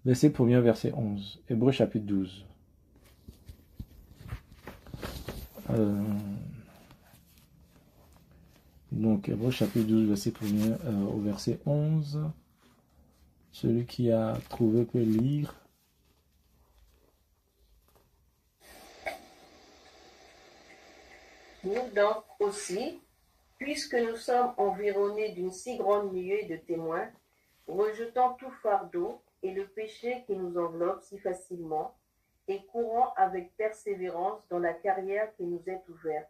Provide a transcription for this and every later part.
Verset 1er, verset 11. Hébreux chapitre 12. Donc, Hébreux chapitre 12, verset 1er au verset 11. Celui qui a trouvé peut lire. Nous donc aussi, puisque nous sommes environnés d'une si grande nuée de témoins, rejetant tout fardeau et le péché qui nous enveloppe si facilement, et courant avec persévérance dans la carrière qui nous est ouverte.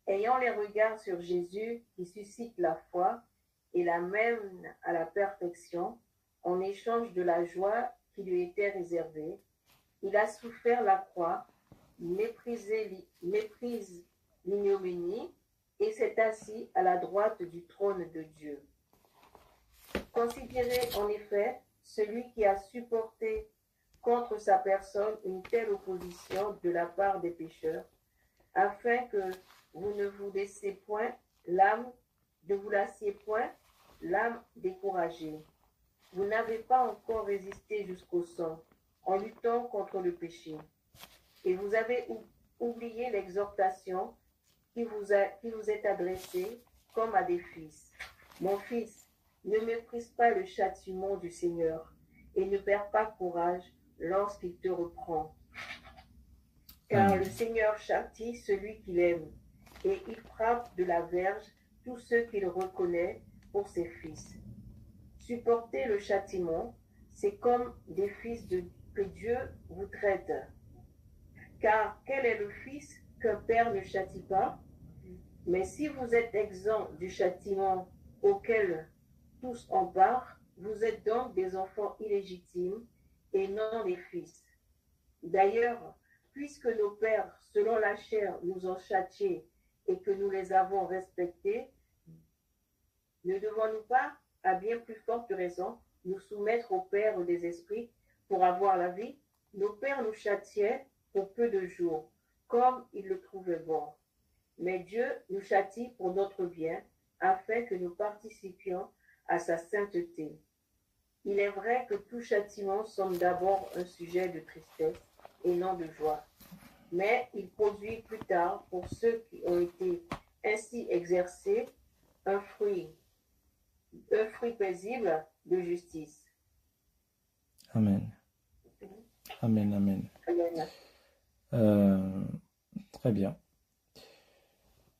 Ayant les regards sur Jésus qui suscite la foi et la mène à la perfection, en échange de la joie qui lui était réservée, il a souffert la croix, méprise l'ignominie, et s'est assis à la droite du trône de Dieu. Considérez en effet celui qui a supporté contre sa personne une telle opposition de la part des pécheurs, afin que vous ne vous lassiez point l'âme découragée. Vous n'avez pas encore résisté jusqu'au sang en luttant contre le péché, et vous avez oublié l'exhortation qui vous est adressée comme à des fils. Mon fils, ne méprise pas le châtiment du Seigneur, et ne perds pas courage lorsqu'il te reprend. Car le Seigneur châtie celui qu'il aime, et il frappe de la verge tous ceux qu'il reconnaît pour ses fils. Supporter le châtiment, c'est comme des fils que Dieu vous traite. Car quel est le fils qu'un père ne châtie pas? Mais si vous êtes exempt du châtiment auquel tous embarquent, vous êtes donc des enfants illégitimes et non des fils. D'ailleurs, puisque nos pères, selon la chair, nous ont châtiés et que nous les avons respectés, ne devons-nous pas, à bien plus forte raison, nous soumettre au Père des esprits pour avoir la vie? Nos pères nous châtiaient pour peu de jours, comme ils le trouvaient bon. Mais Dieu nous châtie pour notre bien, afin que nous participions à sa sainteté. Il est vrai que tout châtiment semble d'abord un sujet de tristesse et non de joie, mais il produit plus tard, pour ceux qui ont été ainsi exercés, un fruit paisible de justice. Amen. Amen, amen. Amen. Très bien.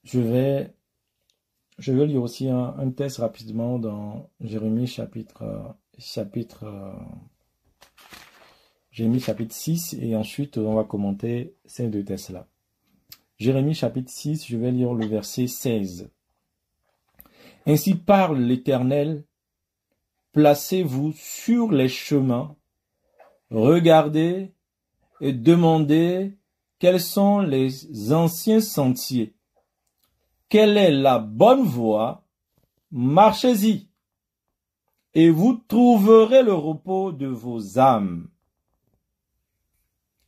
Je vais lire aussi un texte rapidement dans Jérémie chapitre 6 et ensuite on va commenter ces deux textes-là. Jérémie chapitre 6, je vais lire le verset 16. Ainsi parle l'Éternel, placez-vous sur les chemins, regardez et demandez quels sont les anciens sentiers. Quelle est la bonne voie? Marchez-y, et vous trouverez le repos de vos âmes.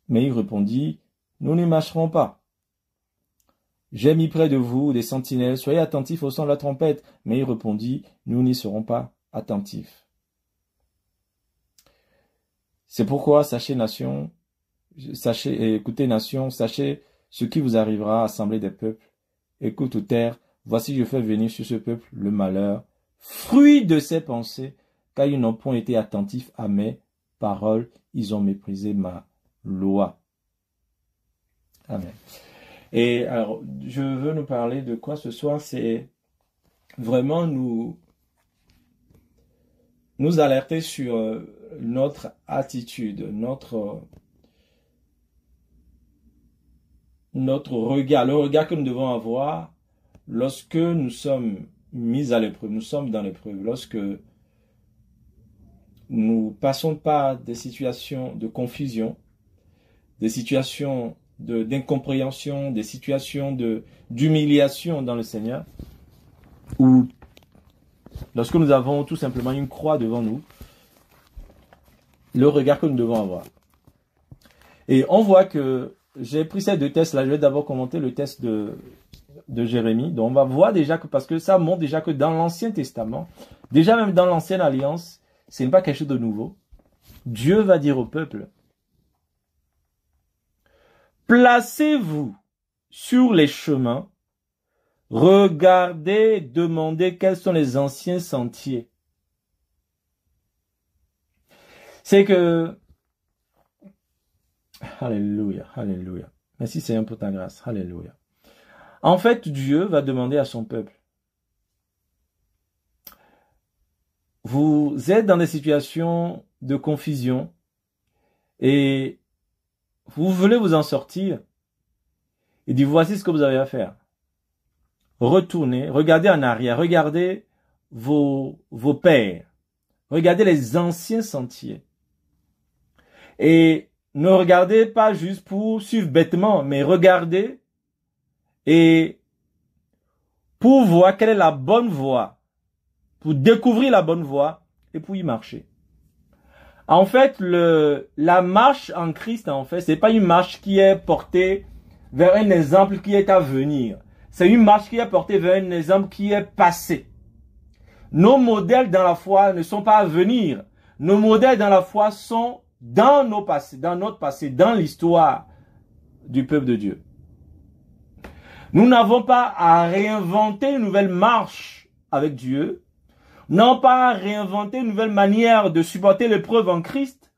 Mais il répondit, nous n'y marcherons pas. J'ai mis près de vous des sentinelles, soyez attentifs au son de la trompette. Mais il répondit, nous n'y serons pas attentifs. C'est pourquoi, écoutez nation, sachez ce qui vous arrivera, assemblée des peuples. Écoute terre, voici je fais venir sur ce peuple le malheur, fruit de ses pensées, car ils n'ont point été attentifs à mes paroles, ils ont méprisé ma loi. Amen. Et alors, je veux nous parler de quoi ce soir, c'est vraiment nous alerter sur notre attitude, notre regard, le regard que nous devons avoir lorsque nous sommes mis à l'épreuve, nous sommes dans l'épreuve, lorsque nous passons par des situations de confusion, des situations d'incompréhension, des situations d'humiliation dans le Seigneur, ou lorsque nous avons tout simplement une croix devant nous, le regard que nous devons avoir. Et on voit que j'ai pris ces deux tests-là. Je vais d'abord commenter le test de Jérémie. Donc on va voir déjà que, parce que ça montre déjà que dans l'Ancien Testament, déjà même dans l'Ancienne Alliance, ce n'est pas quelque chose de nouveau. Dieu va dire au peuple, placez-vous sur les chemins, regardez, demandez quels sont les anciens sentiers. C'est que, alléluia, alléluia. Merci Seigneur pour ta grâce, alléluia. En fait, Dieu va demander à son peuple, vous êtes dans des situations de confusion et vous voulez vous en sortir. Il dit, voici ce que vous avez à faire. Retournez, regardez en arrière, regardez vos pères, regardez les anciens sentiers. Et ne regardez pas juste pour suivre bêtement, mais regardez et pour voir quelle est la bonne voie, pour découvrir la bonne voie et pour y marcher. En fait, la marche en Christ, en fait, c'est pas une marche qui est portée vers un exemple qui est à venir. C'est une marche qui est portée vers un exemple qui est passé. Nos modèles dans la foi ne sont pas à venir. Nos modèles dans la foi sont dans notre passé, dans l'histoire du peuple de Dieu. Nous n'avons pas à réinventer une nouvelle marche avec Dieu. Non pas à réinventer une nouvelle manière de supporter l'épreuve en Christ.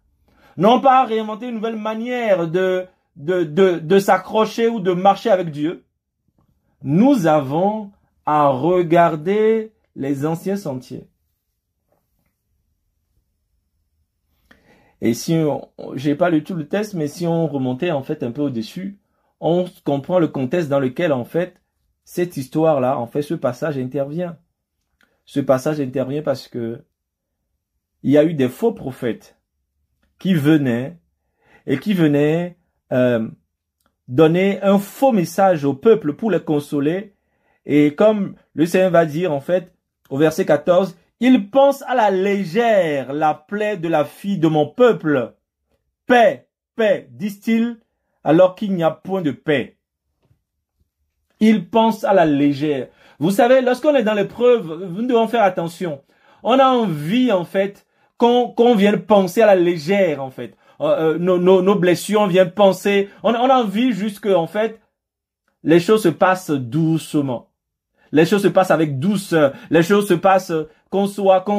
Non pas à réinventer une nouvelle manière de s'accrocher ou de marcher avec Dieu. Nous avons à regarder les anciens sentiers. Et si j'ai pas lu tout le texte, mais si on remontait en fait un peu au-dessus, on comprend le contexte dans lequel en fait cette histoire-là, en fait ce passage intervient. Ce passage intervient parce que il y a eu des faux prophètes qui venaient donner un faux message au peuple pour les consoler. Et comme le Seigneur va dire en fait au verset 14, ils pensent à la légère la plaie de la fille de mon peuple. Paix, paix, disent-ils, alors qu'il n'y a point de paix. Ils pensent à la légère. Vous savez, lorsqu'on est dans l'épreuve, nous devons faire attention. On a envie, en fait, qu'on vienne penser à la légère, en fait. Nos blessures, on vient penser. On a envie juste que, en fait, les choses se passent doucement. Les choses se passent avec douceur. Les choses se passent qu'on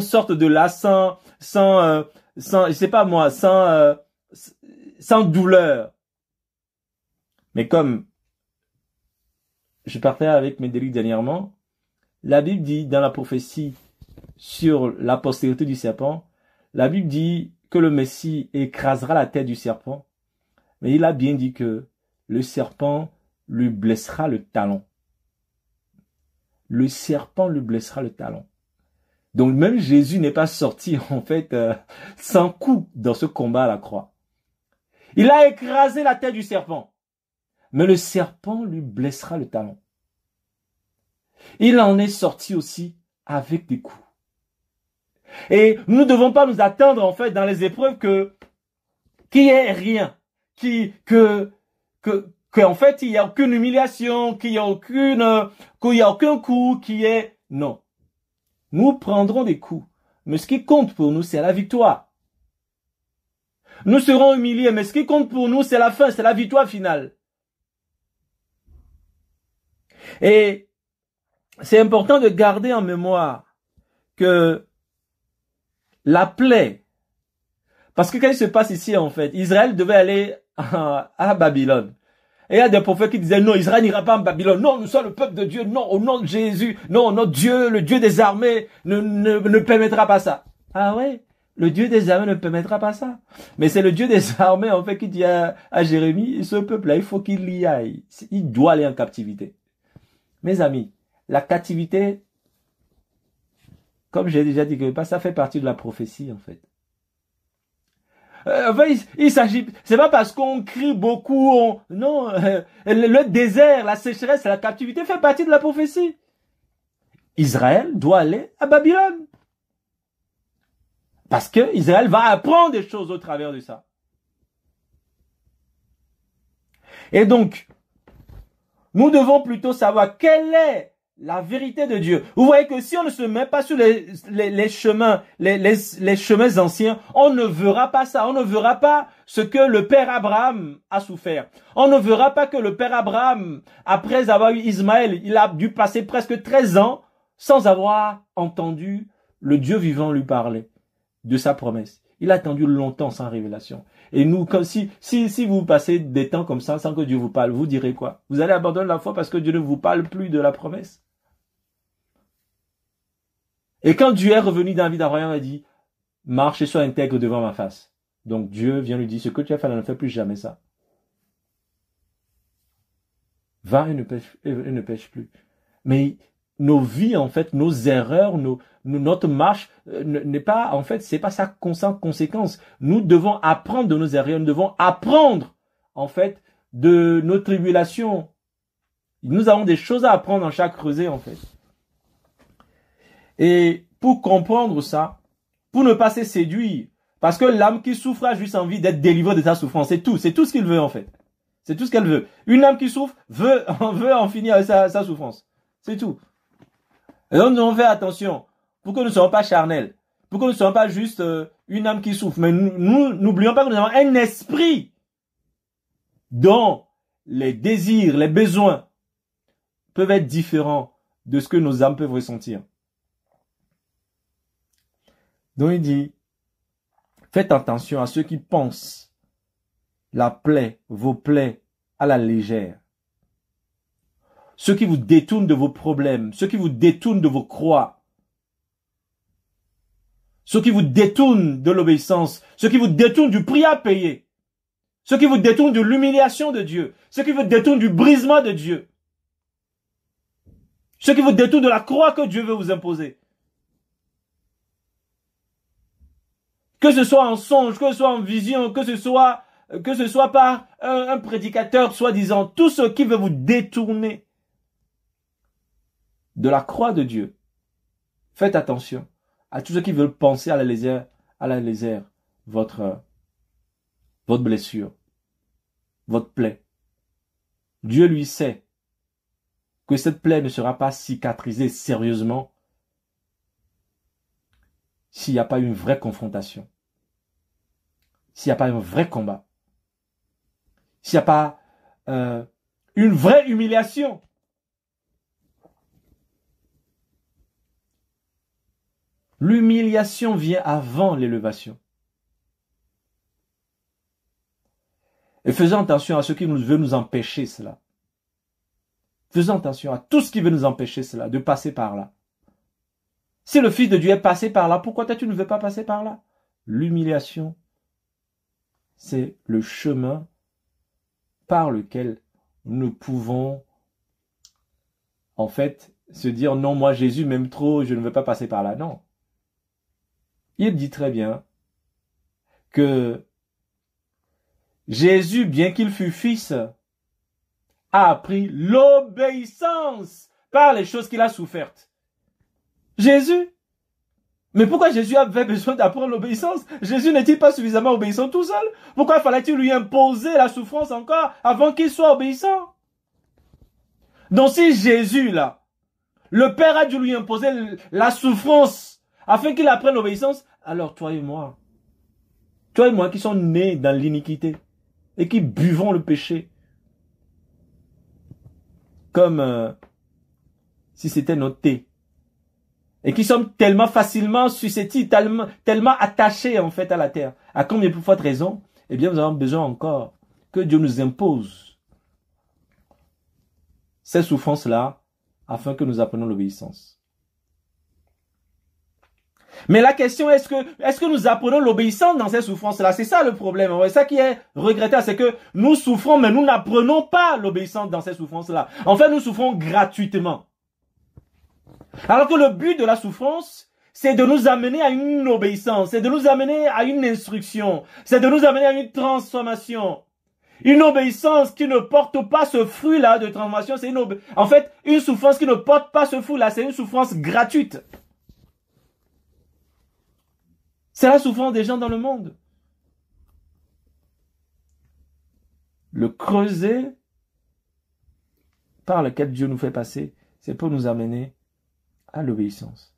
sorte de là sans, je sais pas moi, sans douleur. Mais comme je partais avec Médéric dernièrement, la Bible dit dans la prophétie sur la postérité du serpent, la Bible dit que le Messie écrasera la tête du serpent, mais il a bien dit que le serpent lui blessera le talon. Le serpent lui blessera le talon. Donc même Jésus n'est pas sorti en fait sans coup dans ce combat à la croix. Il a écrasé la tête du serpent. Mais le serpent lui blessera le talon. Il en est sorti aussi avec des coups. Et nous ne devons pas nous attendre en fait dans les épreuves qu'il n'y ait rien, en fait il n'y a aucune humiliation, qu'il n'y a aucun coup, non. Nous prendrons des coups, mais ce qui compte pour nous c'est la victoire. Nous serons humiliés, mais ce qui compte pour nous c'est la fin, c'est la victoire finale. Et c'est important de garder en mémoire que la plaie, parce que qu'est-ce qui se passe ici en fait? Israël devait aller à Babylone. Et il y a des prophètes qui disaient non, Israël n'ira pas en Babylone. Non, nous sommes le peuple de Dieu. Non, au nom de Jésus. Non, notre Dieu, le Dieu des armées ne permettra pas ça. Ah ouais? Le Dieu des armées ne permettra pas ça. Mais c'est le Dieu des armées en fait qui dit à Jérémie, ce peuple-là, il faut qu'il y aille. Il doit aller en captivité. Mes amis, la captivité, comme j'ai déjà dit que ça fait partie de la prophétie en fait. Il s'agit, c'est pas parce qu'on crie beaucoup, non, le désert, la sécheresse, la captivité fait partie de la prophétie. Israël doit aller à Babylone. Parce que Israël va apprendre des choses au travers de ça. Et donc, nous devons plutôt savoir quelle est la vérité de Dieu. Vous voyez que si on ne se met pas sur les chemins, les chemins anciens, on ne verra pas ça. On ne verra pas ce que le père Abraham a souffert. On ne verra pas que le père Abraham, après avoir eu Ismaël, il a dû passer presque 13 ans sans avoir entendu le Dieu vivant lui parler de sa promesse. Il a attendu longtemps sans révélation. Et nous, comme si vous passez des temps comme ça sans que Dieu vous parle, vous direz quoi? Vous allez abandonner la foi parce que Dieu ne vous parle plus de la promesse. Et quand Dieu est revenu, David Abraham a dit, marche et sois intègre devant ma face. Donc Dieu vient lui dire, ce que tu as fait, ne fais plus jamais ça. Va et ne pêche plus. Mais nos vies, en fait, nos erreurs, notre marche n'est pas, en fait, c'est pas sa conséquence. Nous devons apprendre de nos erreurs, nous devons apprendre, en fait, de nos tribulations. Nous avons des choses à apprendre dans chaque creuset, en fait. Et pour comprendre ça, pour ne pas se séduire, parce que l'âme qui souffre a juste envie d'être délivrée de sa souffrance, c'est tout ce qu'il veut, en fait. C'est tout ce qu'elle veut. Une âme qui souffre veut en finir avec sa souffrance. C'est tout. Et donc, nous devons faire attention pour que nous ne soyons pas charnels, pour que nous ne soyons pas juste une âme qui souffre. Mais nous n'oublions pas que nous avons un esprit dont les désirs, les besoins peuvent être différents de ce que nos âmes peuvent ressentir. Donc, il dit, faites attention à ceux qui pensent vos plaies à la légère. Ceux qui vous détournent de vos problèmes, ceux qui vous détournent de vos croix, ceux qui vous détournent de l'obéissance, ceux qui vous détournent du prix à payer, ceux qui vous détournent de l'humiliation de Dieu, ceux qui vous détournent du brisement de Dieu, ceux qui vous détournent de la croix que Dieu veut vous imposer. Que ce soit en songe, que ce soit en vision, que ce soit par un prédicateur soi-disant, tous ceux qui veulent vous détourner de la croix de Dieu. Faites attention à tous ceux qui veulent penser à la légère votre blessure, votre plaie. Dieu lui sait que cette plaie ne sera pas cicatrisée sérieusement s'il n'y a pas une vraie confrontation, s'il n'y a pas un vrai combat, s'il n'y a pas une vraie humiliation. L'humiliation vient avant l'élévation. Et faisons attention à ceux qui veulent nous empêcher cela. Faisons attention à tout ce qui veut nous empêcher cela, de passer par là. Si le Fils de Dieu est passé par là, pourquoi toi tu ne veux pas passer par là? L'humiliation, c'est le chemin par lequel nous pouvons, en fait, se dire, non, moi Jésus m'aime trop, je ne veux pas passer par là. Non. Il dit très bien que Jésus, bien qu'il fût fils, a appris l'obéissance par les choses qu'il a souffertes. Jésus. Mais pourquoi Jésus avait besoin d'apprendre l'obéissance? Jésus n'est-il pas suffisamment obéissant tout seul? Pourquoi fallait-il lui imposer la souffrance encore avant qu'il soit obéissant? Donc si Jésus, là, le Père a dû lui imposer la souffrance afin qu'il apprenne l'obéissance, alors toi et moi qui sommes nés dans l'iniquité et qui buvons le péché, comme si c'était notre thé, et qui sommes tellement facilement susceptibles, tellement attachés en fait à la terre, à combien de plus forte raison, eh bien nous avons besoin encore que Dieu nous impose ces souffrances-là afin que nous apprenions l'obéissance. Mais la question est-ce que nous apprenons l'obéissance dans ces souffrances-là? C'est ça le problème. C'est ça qui est regrettable, c'est que nous souffrons, mais nous n'apprenons pas l'obéissance dans ces souffrances-là. En fait, nous souffrons gratuitement. Alors que le but de la souffrance, c'est de nous amener à une obéissance, c'est de nous amener à une instruction, c'est de nous amener à une transformation. Une obéissance qui ne porte pas ce fruit-là de transformation, c'est en fait une souffrance qui ne porte pas ce fruit-là, c'est une souffrance gratuite. C'est la souffrance des gens dans le monde. Le creuset par lequel Dieu nous fait passer, c'est pour nous amener à l'obéissance.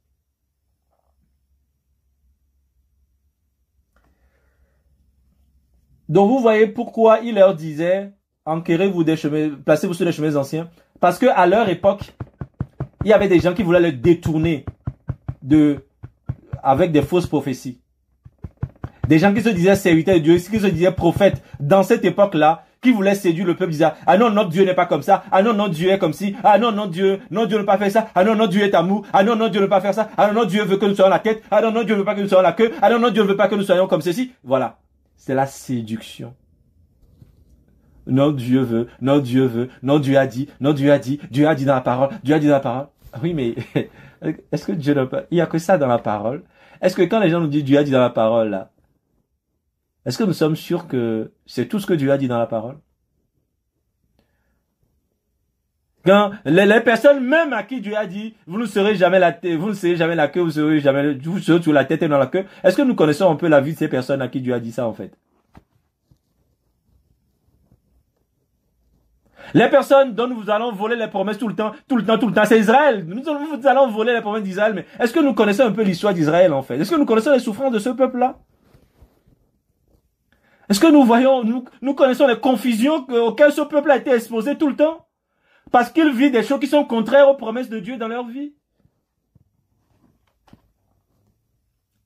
Donc vous voyez pourquoi il leur disait, enquérez-vous des chemins, placez-vous sur les chemins anciens. Parce que à leur époque, il y avait des gens qui voulaient le détourner avec des fausses prophéties. Des gens qui se disaient serviteurs de Dieu, qui se disaient prophètes dans cette époque-là, qui voulaient séduire le peuple, disaient, ah non, notre Dieu n'est pas comme ça, ah non, notre Dieu est comme ci, ah non, Dieu ne pas faire ça, ah non, notre Dieu est amour, ah non, Dieu ne pas faire ça, ah non, notre Dieu veut que nous soyons la tête, ah non, Dieu ne veut pas que nous soyons la queue, ah non, Dieu ne veut pas que nous soyons comme ceci. Voilà. C'est la séduction. Non, Dieu veut, non, Dieu veut, non, Dieu a dit, non, Dieu a dit, Dieu a dit dans la parole, Dieu a dit dans la parole. Oui, mais est-ce que Dieu n'a pas... Il n'y a que ça dans la parole. Est-ce que quand les gens nous disent Dieu a dit dans la parole, là, est-ce que nous sommes sûrs que c'est tout ce que Dieu a dit dans la parole? Quand les personnes même à qui Dieu a dit, vous ne serez jamais la tête, vous ne serez jamais la queue, vous serez sur la tête et dans la queue. Est-ce que nous connaissons un peu la vie de ces personnes à qui Dieu a dit ça, en fait? Les personnes dont nous allons voler les promesses tout le temps, c'est Israël. Nous allons voler les promesses d'Israël, mais est-ce que nous connaissons un peu l'histoire d'Israël, en fait? Est-ce que nous connaissons les souffrances de ce peuple-là? Est-ce que nous connaissons les confusions auxquelles ce peuple a été exposé tout le temps? Parce qu'il vit des choses qui sont contraires aux promesses de Dieu dans leur vie.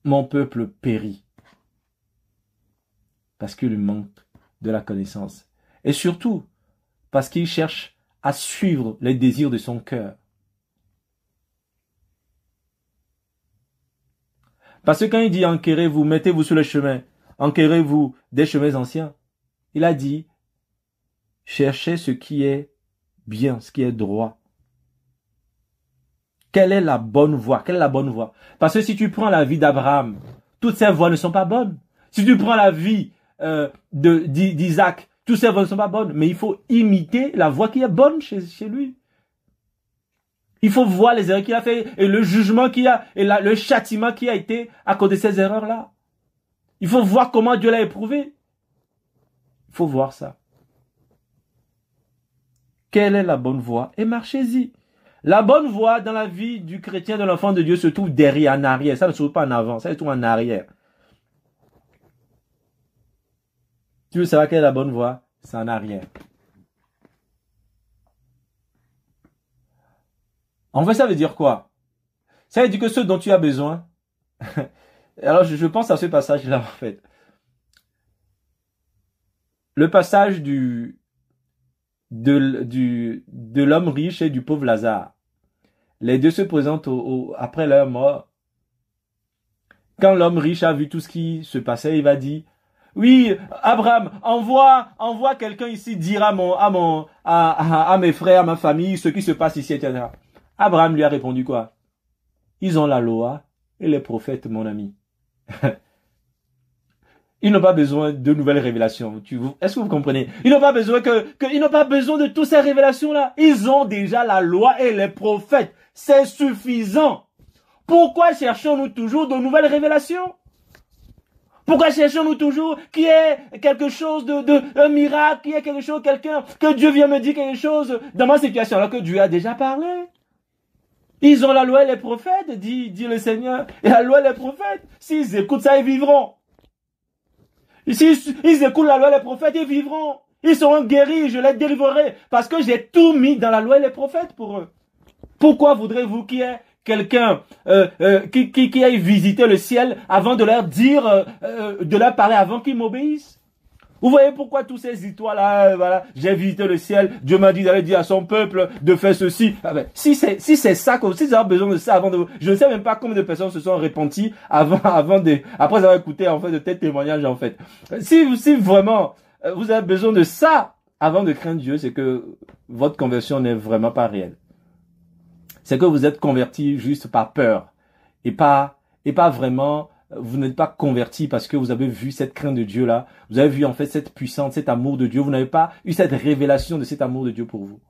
Mon peuple périt. Parce qu'il lui manque de la connaissance. Et surtout, parce qu'il cherche à suivre les désirs de son cœur. Parce que quand il dit enquérez-vous, mettez-vous sur le chemin, enquérez-vous des chemins anciens, il a dit cherchez ce qui est bien, ce qui est droit. Quelle est la bonne voie? Quelle est la bonne voie? Parce que si tu prends la vie d'Abraham, toutes ces voies ne sont pas bonnes. Si tu prends la vie d'Isaac, toutes ces voies ne sont pas bonnes. Mais il faut imiter la voie qui est bonne chez lui. Il faut voir les erreurs qu'il a fait et le jugement qu'il a et le châtiment qui a été à cause de ces erreurs-là. Il faut voir comment Dieu l'a éprouvé. Il faut voir ça. Quelle est la bonne voie? Et marchez-y. La bonne voie dans la vie du chrétien, de l'enfant de Dieu, se trouve derrière, en arrière. Ça ne se trouve pas en avant, ça se trouve en arrière. Tu veux savoir quelle est la bonne voie? C'est en arrière. En fait, ça veut dire quoi? Ça veut dire que ce dont tu as besoin... Alors, je pense à ce passage-là, en fait. Le passage de l'homme riche et du pauvre Lazare. Les deux se présentent après leur mort. Quand l'homme riche a vu tout ce qui se passait, il va dire, oui, Abraham, envoie quelqu'un ici dire à mes frères, à ma famille, ce qui se passe ici, etc. Abraham lui a répondu quoi? Ils ont la loi et les prophètes, mon ami. Ils n'ont pas besoin de nouvelles révélations. Est-ce que vous comprenez? Ils n'ont pas besoin ils n'ont pas besoin de toutes ces révélations-là. Ils ont déjà la loi et les prophètes. C'est suffisant. Pourquoi cherchons-nous toujours de nouvelles révélations? Pourquoi cherchons-nous toujours qu'il y ait quelque chose un miracle, qu'il y ait quelque chose, que Dieu vienne me dire quelque chose dans ma situation alors que Dieu a déjà parlé? Ils ont la loi et les prophètes, dit le Seigneur. Et la loi et les prophètes, s'ils écoutent ça, ils vivront. S'ils écoutent la loi et les prophètes, ils vivront. Ils seront guéris, je les délivrerai. Parce que j'ai tout mis dans la loi et les prophètes pour eux. Pourquoi voudrez-vous qu'il y ait quelqu'un qui aille visiter le ciel avant de leur dire, de leur parler avant qu'ils m'obéissent? Vous voyez pourquoi tous ces histoires-là, voilà, j'ai visité le ciel, Dieu m'a dit d'aller dire à son peuple de faire ceci. Ah ben, si c'est ça, si vous avez besoin de ça je ne sais même pas combien de personnes se sont repenties après avoir écouté, en fait, de tels témoignages, en fait. Si vraiment, vous avez besoin de ça avant de craindre Dieu, c'est que votre conversion n'est vraiment pas réelle. C'est que vous êtes converti juste par peur et pas vraiment. Vous n'êtes pas converti parce que vous avez vu cette crainte de Dieu là. Vous avez vu en fait cette puissance, cet amour de Dieu. Vous n'avez pas eu cette révélation de cet amour de Dieu pour vous.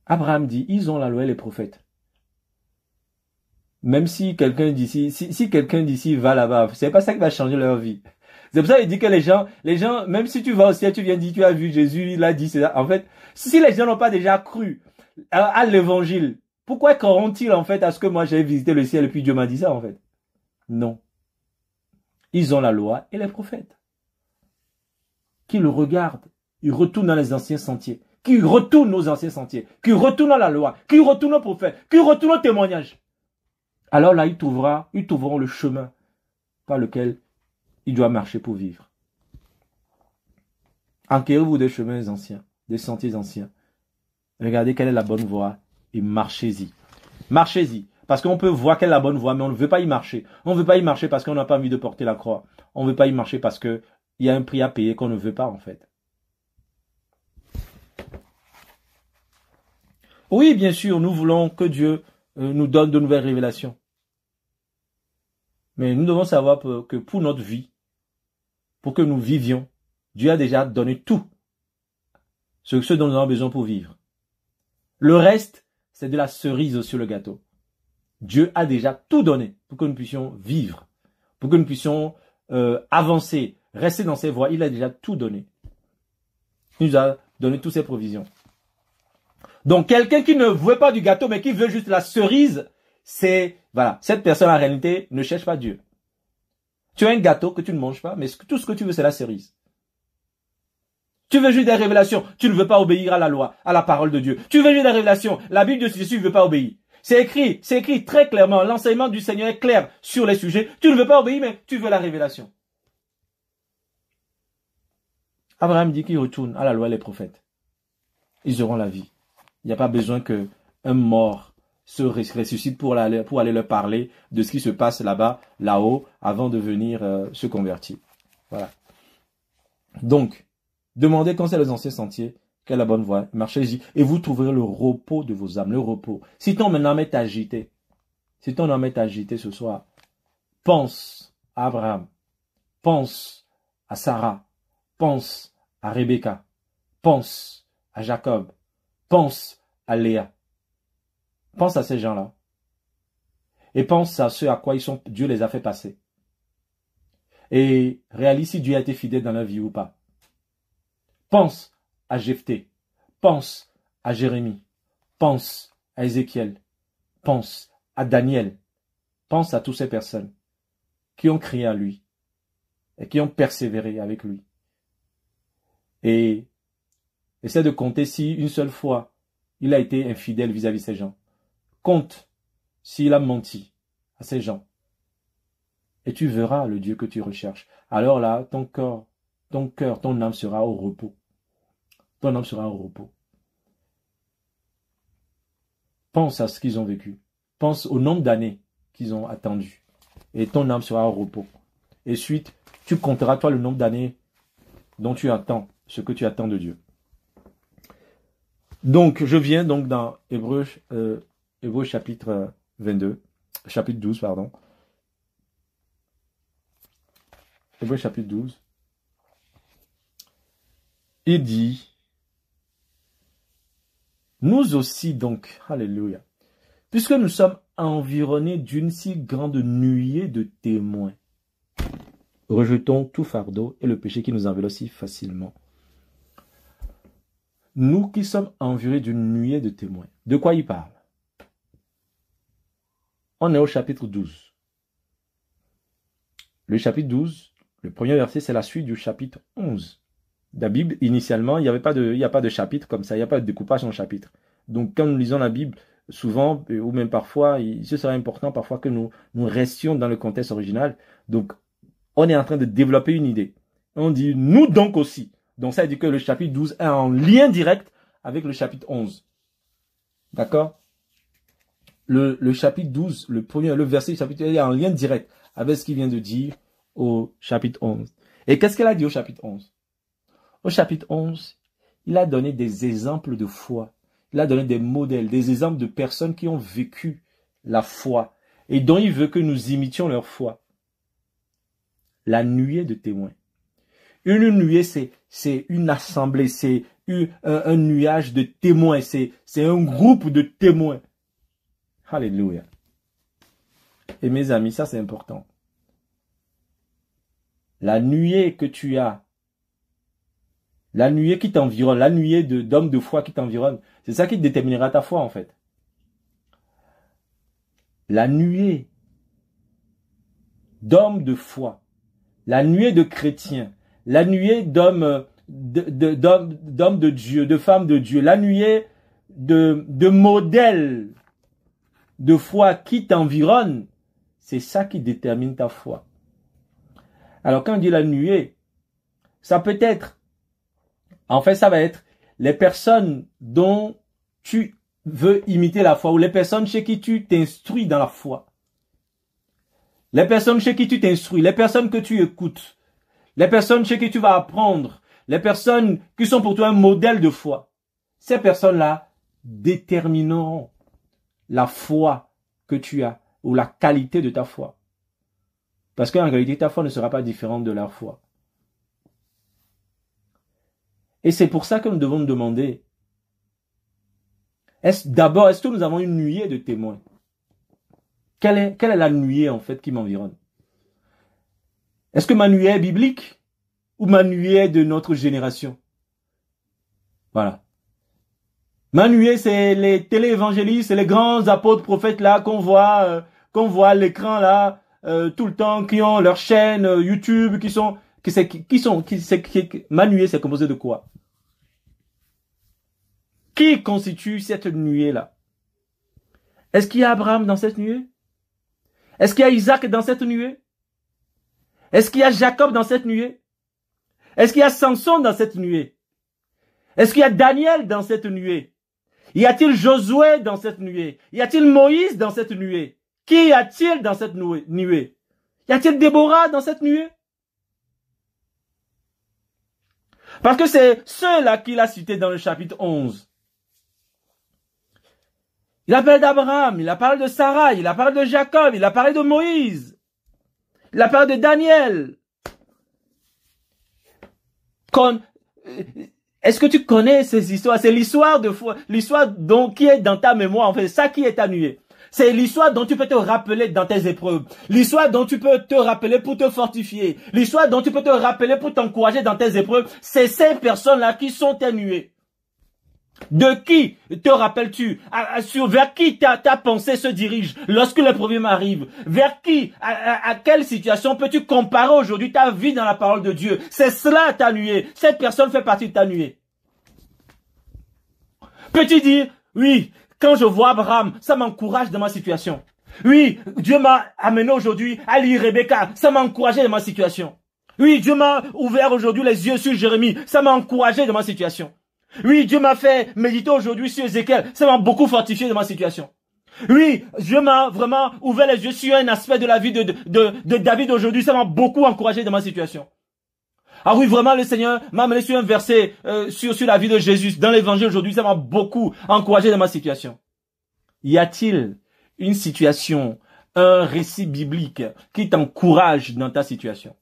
Abraham dit, ils ont la loi et les prophètes. Même si quelqu'un d'ici, si quelqu'un d'ici va là-bas, c'est pas ça qui va changer leur vie. C'est pour ça qu'il dit que les gens, même si tu vas au ciel, tu viens dire, tu as vu Jésus, il a dit, c'est ça. En fait, si les gens n'ont pas déjà cru à l'évangile, pourquoi croiront-ils en fait à ce que moi j'ai visité le ciel et puis Dieu m'a dit ça en fait? Non. Ils ont la loi et les prophètes. Qui le regardent. Ils retournent dans les anciens sentiers. Qui retournent aux anciens sentiers. Qui retournent à la loi. Qui retournent aux prophètes. Qui retournent au témoignage. Alors là, ils trouveront le chemin par lequel il doit marcher pour vivre. Enquérez-vous des chemins anciens, des sentiers anciens. Regardez quelle est la bonne voie et marchez-y. Marchez-y. Parce qu'on peut voir quelle est la bonne voie, mais on ne veut pas y marcher. On ne veut pas y marcher parce qu'on n'a pas envie de porter la croix. On ne veut pas y marcher parce qu'il y a un prix à payer qu'on ne veut pas en fait. Oui, bien sûr, nous voulons que Dieu nous donne de nouvelles révélations. Mais nous devons savoir que pour notre vie, pour que nous vivions, Dieu a déjà donné tout. Ce dont nous avons besoin pour vivre. Le reste, c'est de la cerise sur le gâteau. Dieu a déjà tout donné pour que nous puissions vivre, pour que nous puissions avancer, rester dans ses voies. Il a déjà tout donné. Il nous a donné toutes ses provisions. Donc, quelqu'un qui ne veut pas du gâteau, mais qui veut juste la cerise, voilà, cette personne en réalité ne cherche pas Dieu. Tu as un gâteau que tu ne manges pas, mais tout ce que tu veux, c'est la cerise. Tu veux juste des révélations, tu ne veux pas obéir à la loi, à la parole de Dieu. Tu veux juste des révélations, la Bible de Jésus ne veut pas obéir. C'est écrit très clairement, l'enseignement du Seigneur est clair sur les sujets. Tu ne veux pas obéir, mais tu veux la révélation. Abraham dit qu'il retourne à la loi et les prophètes. Ils auront la vie. Il n'y a pas besoin qu'un mort se ressuscite pour aller leur parler de ce qui se passe là-haut, avant de venir se convertir. Voilà. Donc, demandez conseil aux anciens sentiers, quelle est la bonne voie, marchez-y, et vous trouverez le repos de vos âmes, le repos. Si ton âme est agité, ce soir, pense à Abraham, pense à Sarah, pense à Rebecca, pense à Jacob, pense à Léa. Pense à ces gens-là. Et pense à ce à quoi Dieu les a fait passer. Et réalise si Dieu a été fidèle dans leur vie ou pas. Pense à Jephthé. Pense à Jérémie. Pense à Ézéchiel. Pense à Daniel. Pense à toutes ces personnes qui ont crié à lui et qui ont persévéré avec lui. Et essaie de compter si une seule fois il a été infidèle vis-à-vis de ces gens. Compte s'il a menti à ces gens. Et tu verras le Dieu que tu recherches. Alors là, ton cœur, ton âme sera au repos. Ton âme sera au repos. Pense à ce qu'ils ont vécu. Pense au nombre d'années qu'ils ont attendu. Et ton âme sera au repos. Et ensuite, tu compteras toi le nombre d'années dont tu attends, ce que tu attends de Dieu. Donc, je viens donc dans Hébreux chapitre 12, pardon. Hébreux chapitre 12. Il dit, nous aussi donc, alléluia, puisque nous sommes environnés d'une si grande nuée de témoins, rejetons tout fardeau et le péché qui nous enveloppe si facilement. Nous qui sommes environnés d'une nuée de témoins. De quoi il parle? On est au chapitre 12. Le chapitre 12, le premier verset, c'est la suite du chapitre 11. La Bible, initialement, il n'y a pas de chapitre comme ça, il n'y a pas de découpage en chapitres. Donc, quand nous lisons la Bible, souvent, ou même parfois, ce serait important parfois que nous restions dans le contexte original. Donc, on est en train de développer une idée. On dit, nous donc aussi. Donc, ça veut dire que le chapitre 12 est en lien direct avec le chapitre 11. D'accord? Le chapitre 12, le verset du chapitre 12 est en lien direct avec ce qu'il vient de dire au chapitre 11. Et qu'est-ce qu'elle a dit au chapitre 11? Au chapitre 11, il a donné des exemples de foi. Il a donné des modèles, des exemples de personnes qui ont vécu la foi et dont il veut que nous imitions leur foi. La nuée de témoins. Une nuée, c'est une assemblée, c'est un nuage de témoins, c'est un groupe de témoins. Alléluia. Et mes amis, ça c'est important. la nuée que tu as, la nuée qui t'environne, la nuée d'hommes de foi qui t'environne, c'est ça qui déterminera ta foi en fait. La nuée d'hommes de foi, la nuée de chrétiens, la nuée d'hommes de Dieu, de femmes de Dieu, la nuée de modèles de foi qui t'environnent, c'est ça qui détermine ta foi. Alors quand on dit la nuée, ça peut être, en fait ça va être les personnes dont tu veux imiter la foi ou les personnes chez qui tu t'instruis dans la foi. Les personnes chez qui tu t'instruis, les personnes que tu écoutes, les personnes chez qui tu vas apprendre, les personnes qui sont pour toi un modèle de foi. Ces personnes-là détermineront la foi que tu as ou la qualité de ta foi. Parce qu'en réalité, ta foi ne sera pas différente de leur foi. Et c'est pour ça que nous devons nous demander, d'abord, est-ce que nous avons une nuée de témoins? Quelle est la nuée en fait qui m'environne? Est-ce que ma nuée est biblique ou ma nuée est de notre génération? Voilà. Ma nuée, c'est les téléévangélistes, c'est les grands apôtres prophètes là qu'on voit à l'écran là tout le temps, qui ont leur chaîne YouTube, ma nuée, c'est composé de quoi? Qui constitue cette nuée là? Est-ce qu'il y a Abraham dans cette nuée? Est-ce qu'il y a Isaac dans cette nuée? Est-ce qu'il y a Jacob dans cette nuée? Est-ce qu'il y a Samson dans cette nuée? Est-ce qu'il y a Daniel dans cette nuée? Y a-t-il Josué dans cette nuée? Y a-t-il Moïse dans cette nuée? Qui y a-t-il dans cette nuée? Y a-t-il Déborah dans cette nuée? Parce que c'est ceux-là qu'il a cités dans le chapitre 11. Il a parlé d'Abraham, il a parlé de Sarah, il a parlé de Jacob, il a parlé de Moïse, il a parlé de Daniel. Est-ce que tu connais ces histoires? C'est l'histoire de foi, l'histoire qui est dans ta mémoire, en fait, ça qui est ta nuée. C'est l'histoire dont tu peux te rappeler dans tes épreuves. L'histoire dont tu peux te rappeler pour te fortifier. L'histoire dont tu peux te rappeler pour t'encourager dans tes épreuves. C'est ces personnes-là qui sont tes nuées. De qui te rappelles-tu? Vers qui ta pensée se dirige lorsque le problème arrive? Vers qui, à quelle situation peux-tu comparer aujourd'hui ta vie dans la parole de Dieu? C'est cela ta nuée. Cette personne fait partie de ta nuée. Peux-tu dire, oui, quand je vois Abraham, ça m'encourage dans ma situation. Oui, Dieu m'a amené aujourd'hui à lire Rebecca, ça m'a encouragé dans ma situation. Oui, Dieu m'a ouvert aujourd'hui les yeux sur Jérémie, ça m'a encouragé dans ma situation. Oui, Dieu m'a fait méditer aujourd'hui sur Ézéchiel, ça m'a beaucoup fortifié dans ma situation. Oui, Dieu m'a vraiment ouvert les yeux sur un aspect de la vie de David aujourd'hui, ça m'a beaucoup encouragé dans ma situation. Ah oui, vraiment, le Seigneur m'a amené sur un verset sur la vie de Jésus. Dans l'évangile aujourd'hui, ça m'a beaucoup encouragé dans ma situation. Y a-t-il une situation, un récit biblique qui t'encourage dans ta situation?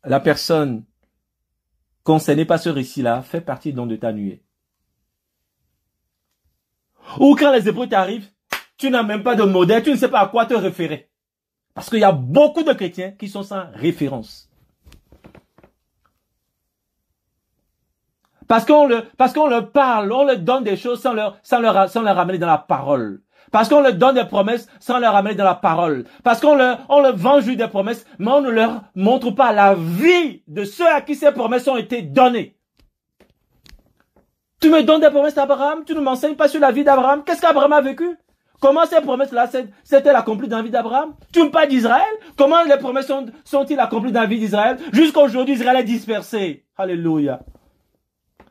La personne concernée par ce récit-là fait partie donc de ta nuée. Ou quand les épreuves t'arrivent, tu n'as même pas de modèle, tu ne sais pas à quoi te référer. Parce qu'il y a beaucoup de chrétiens qui sont sans référence. Parce qu'on leur parle, on leur donne des choses sans leur ramener dans la parole. Parce qu'on leur donne des promesses sans leur ramener dans la parole. Parce qu'on leur vend juste des promesses, mais on ne leur montre pas la vie de ceux à qui ces promesses ont été données. Tu me donnes des promesses d'Abraham, tu ne m'enseignes pas sur la vie d'Abraham. Qu'est-ce qu'Abraham a vécu? Comment ces promesses-là s'est-elle accomplie dans la vie d'Abraham? Tu me parles d'Israël? Comment les promesses sont-ils accomplies dans la vie d'Israël? Jusqu'à aujourd'hui, Israël est dispersé. Alléluia.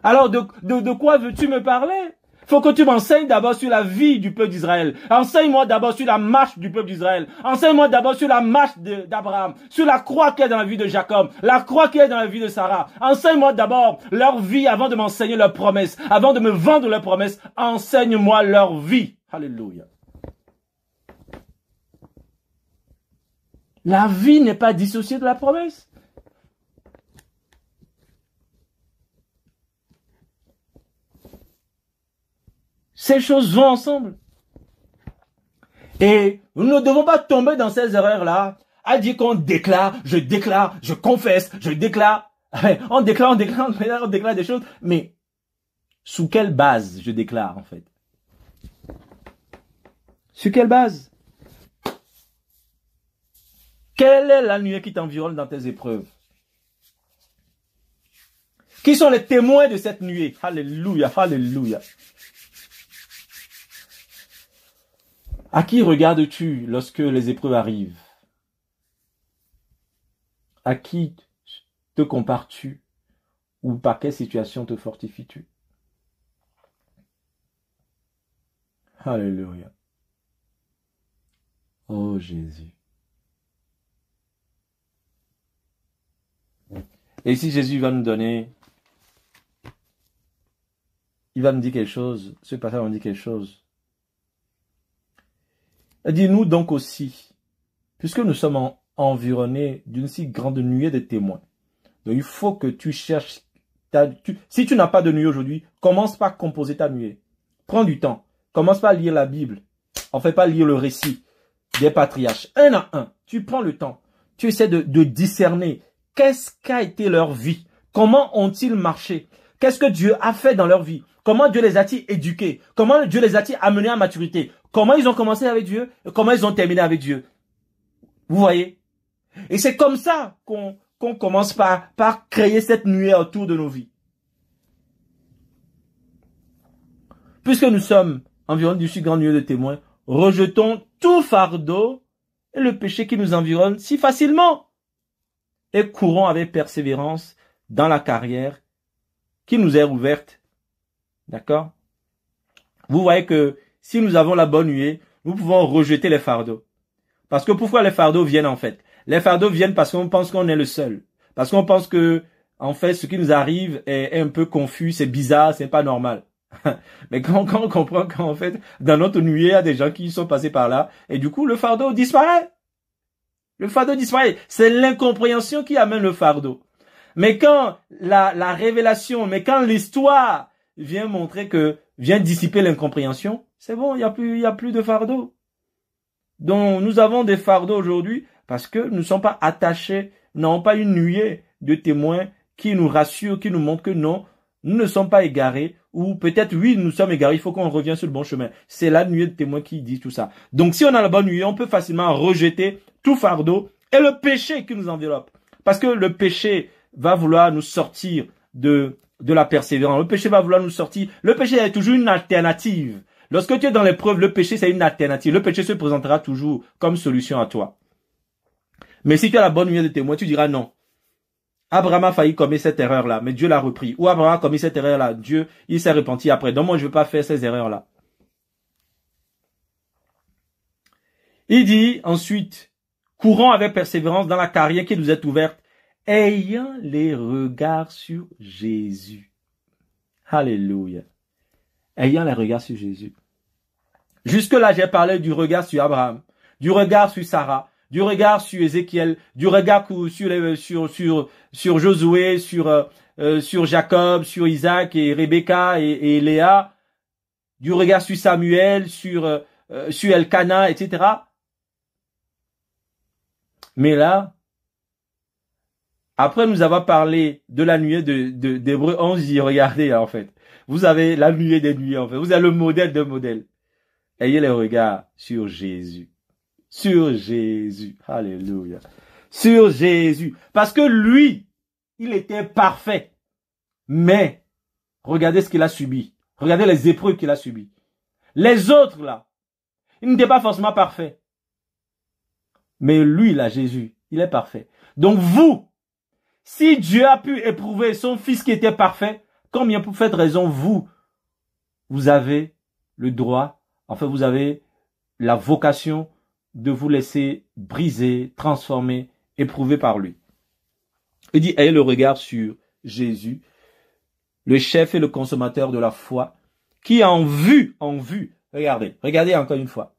Alors, de quoi veux-tu me parler? Faut que tu m'enseignes d'abord sur la vie du peuple d'Israël. Enseigne-moi d'abord sur la marche du peuple d'Israël. Enseigne-moi d'abord sur la marche d'Abraham, sur la croix qui est dans la vie de Jacob, la croix qui est dans la vie de Sarah. Enseigne-moi d'abord leur vie avant de m'enseigner leurs promesses, avant de me vendre leurs promesses. Enseigne-moi leur vie. Alléluia. La vie n'est pas dissociée de la promesse. Ces choses vont ensemble. Et nous ne devons pas tomber dans ces erreurs-là à dire qu'on déclare, je confesse, je déclare. On déclare des choses, mais sous quelle base je déclare en fait? Sur quelle base? Quelle est la nuée qui t'environne dans tes épreuves? Qui sont les témoins de cette nuée? Alléluia, alléluia. À qui regardes-tu lorsque les épreuves arrivent? À qui te compares-tu? Ou par quelle situation te fortifies-tu? Alléluia. Oh Jésus. Et si Jésus va nous donner, il va nous dire quelque chose, ce passage va nous dire quelque chose. Dis-nous donc aussi, puisque nous sommes environnés d'une si grande nuée de témoins, donc il faut que tu cherches, si tu n'as pas de nuée aujourd'hui, commence par composer ta nuée. Prends du temps, commence par lire la Bible, en fait pas lire le récit des patriarches, un à un, tu prends le temps, tu essaies de discerner qu'est-ce qu'a été leur vie, comment ont-ils marché, qu'est-ce que Dieu a fait dans leur vie, comment Dieu les a-t-il éduqués, comment Dieu les a-t-il amenés à maturité, comment ils ont commencé avec Dieu et comment ils ont terminé avec Dieu. Vous voyez? Et c'est comme ça qu'on commence par créer cette nuée autour de nos vies. Puisque nous sommes environ du si grand nuée de témoins, rejetons tout fardeau et le péché qui nous environne si facilement et courons avec persévérance dans la carrière qui nous est ouverte. D'accord? Vous voyez que si nous avons la bonne nuée, nous pouvons rejeter les fardeaux. Parce que pourquoi les fardeaux viennent en fait? Les fardeaux viennent parce qu'on pense qu'on est le seul. Parce qu'on pense que, en fait, ce qui nous arrive est un peu confus, c'est bizarre, c'est pas normal. Mais quand on comprend qu'en fait, dans notre nuée, il y a des gens qui sont passés par là, et du coup, le fardeau disparaît. Le fardeau disparaît. C'est l'incompréhension qui amène le fardeau. Mais quand la révélation, mais quand l'histoire vient montrer vient dissiper l'incompréhension, c'est bon, il y a plus de fardeau. Donc, nous avons des fardeaux aujourd'hui parce que nous ne sommes pas attachés, nous n'avons pas une nuée de témoins qui nous rassurent, qui nous montrent que non, nous ne sommes pas égarés, ou peut-être oui, nous sommes égarés, il faut qu'on revienne sur le bon chemin. C'est la nuée de témoins qui dit tout ça. Donc, si on a la bonne nuée, on peut facilement rejeter tout fardeau et le péché qui nous enveloppe. Parce que le péché va vouloir nous sortir de la persévérance. Le péché va vouloir nous sortir. Le péché est toujours une alternative. Lorsque tu es dans l'épreuve, le péché, c'est une alternative. Le péché se présentera toujours comme solution à toi. Mais si tu as la bonne nuée de témoins, tu diras non. Abraham a failli commettre cette erreur-là, mais Dieu l'a repris. Ou Abraham a commis cette erreur-là, Dieu, il s'est repenti après. Donc moi, je ne veux pas faire ces erreurs-là. Il dit ensuite, courons avec persévérance dans la carrière qui nous est ouverte, ayant les regards sur Jésus. Alléluia. Ayant les regards sur Jésus. Jusque-là, j'ai parlé du regard sur Abraham, du regard sur Sarah, du regard sur Ézéchiel, du regard sur Josué, sur Jacob, sur Isaac et Rebecca et Léa, du regard sur Samuel, sur Elkana, etc. Mais là, après nous avoir parlé de la nuée d'Hébreux 11, dit regardez en fait, vous avez la nuée des nuées en fait, vous avez le modèle de modèle. Ayez les regards sur Jésus. Sur Jésus. Alléluia. Sur Jésus. Parce que lui, il était parfait. Mais, regardez ce qu'il a subi. Regardez les épreuves qu'il a subies. Les autres, là, ils n'étaient pas forcément parfaits. Mais lui, là, Jésus, il est parfait. Donc vous, si Dieu a pu éprouver son fils qui était parfait, combien pour cette raison, vous avez le droit, enfin vous avez la vocation de vous laisser briser, transformer, éprouver par lui. Il dit, ayez le regard sur Jésus, le chef et le consommateur de la foi, qui en vue, regardez encore une fois.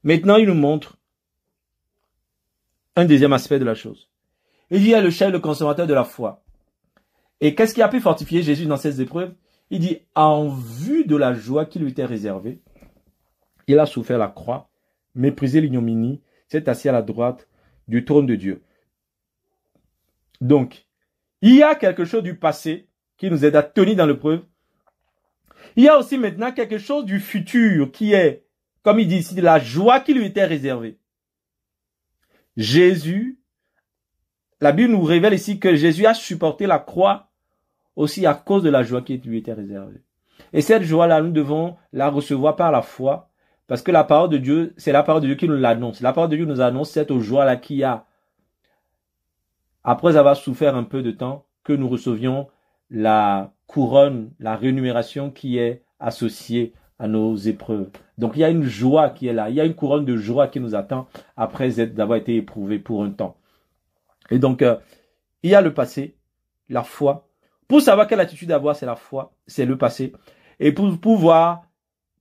Maintenant, il nous montre un deuxième aspect de la chose. Il dit, le chef et le consommateur de la foi. Et qu'est-ce qui a pu fortifier Jésus dans ces épreuves? Il dit, en vue de la joie qui lui était réservée, il a souffert la croix, méprisé l'ignominie, s'est assis à la droite du trône de Dieu. Donc, il y a quelque chose du passé qui nous aide à tenir dans l'épreuve. Il y a aussi maintenant quelque chose du futur qui est, comme il dit ici, la joie qui lui était réservée. Jésus, la Bible nous révèle ici que Jésus a supporté la croix aussi à cause de la joie qui lui était réservée. Et cette joie-là, nous devons la recevoir par la foi, parce que la parole de Dieu, c'est la parole de Dieu qui nous l'annonce. La parole de Dieu nous annonce cette joie-là qu'il y a, après avoir souffert un peu de temps, que nous recevions la couronne, la rémunération qui est associée à nos épreuves. Donc il y a une joie qui est là, il y a une couronne de joie qui nous attend après avoir été éprouvé pour un temps. Et donc, il y a le passé, la foi. Pour savoir quelle attitude avoir, c'est la foi, c'est le passé. Et pour pouvoir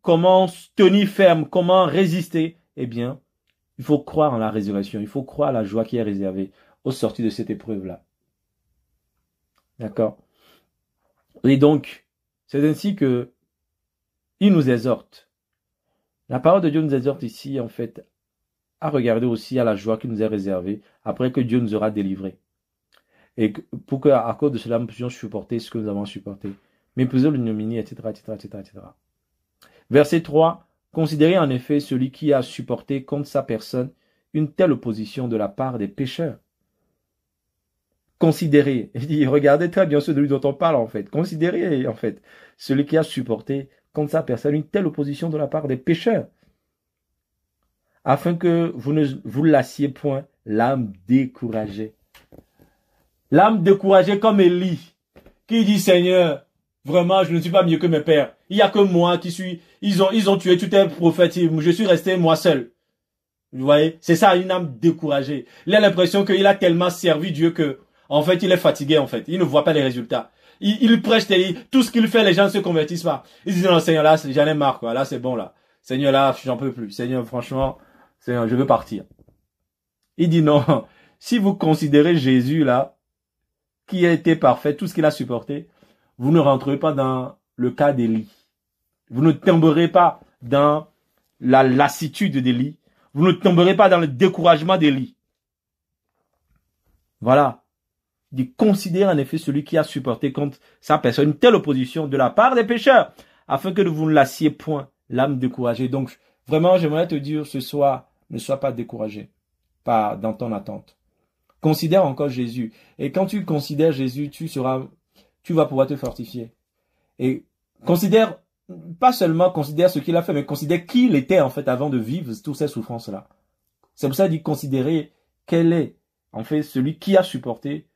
comment tenir ferme, comment résister, eh bien, il faut croire en la résurrection, il faut croire à la joie qui est réservée aux sorties de cette épreuve-là. D'accord? Et donc, c'est ainsi que il nous exhorte. La parole de Dieu nous exhorte ici, en fait, à regarder aussi à la joie qui nous est réservée après que Dieu nous aura délivrés. Et pour qu'à cause de cela, nous puissions supporter ce que nous avons supporté. Mépriser l'ignominie, etc., etc., etc., etc. Verset 3. Considérez en effet celui qui a supporté contre sa personne une telle opposition de la part des pécheurs. Considérez. Il dit, regardez très bien celui dont on parle, en fait. Considérez, en fait, celui qui a supporté contre sa personne une telle opposition de la part des pécheurs, afin que vous ne vous lassiez point l'âme découragée. L'âme découragée comme Élie, qui dit, Seigneur, vraiment, je ne suis pas mieux que mes pères. Il n'y a que moi qui suis... Ils ont tué tous les prophètes. Je suis resté moi seul. Vous voyez? C'est ça, une âme découragée. Il a l'impression qu'il a tellement servi Dieu que, en fait, il est fatigué, en fait. Il ne voit pas les résultats. Il prêche, tout ce qu'il fait, les gens ne se convertissent pas. Ils disent, non, Seigneur, là, j'en ai marre, quoi. Là, c'est bon, là. Seigneur, là, j'en peux plus. Seigneur, franchement, Seigneur, je veux partir. Il dit, non. Si vous considérez Jésus, là, qui a été parfait, tout ce qu'il a supporté, vous ne rentrerez pas dans le cas d'Élie. Vous ne tomberez pas dans la lassitude d'Élie. Vous ne tomberez pas dans le découragement d'Élie. Voilà. Il considère en effet celui qui a supporté contre sa personne une telle opposition de la part des pécheurs, afin que vous ne lassiez point l'âme découragée. Donc, vraiment, j'aimerais te dire ce soir, ne sois pas découragé dans ton attente. Considère encore Jésus. Et quand tu considères Jésus, tu vas pouvoir te fortifier. Et considère, pas seulement considère ce qu'il a fait, mais considère qui il était en fait avant de vivre toutes ces souffrances-là. C'est pour ça qu'il dit considérer quel est en fait celui qui a supporté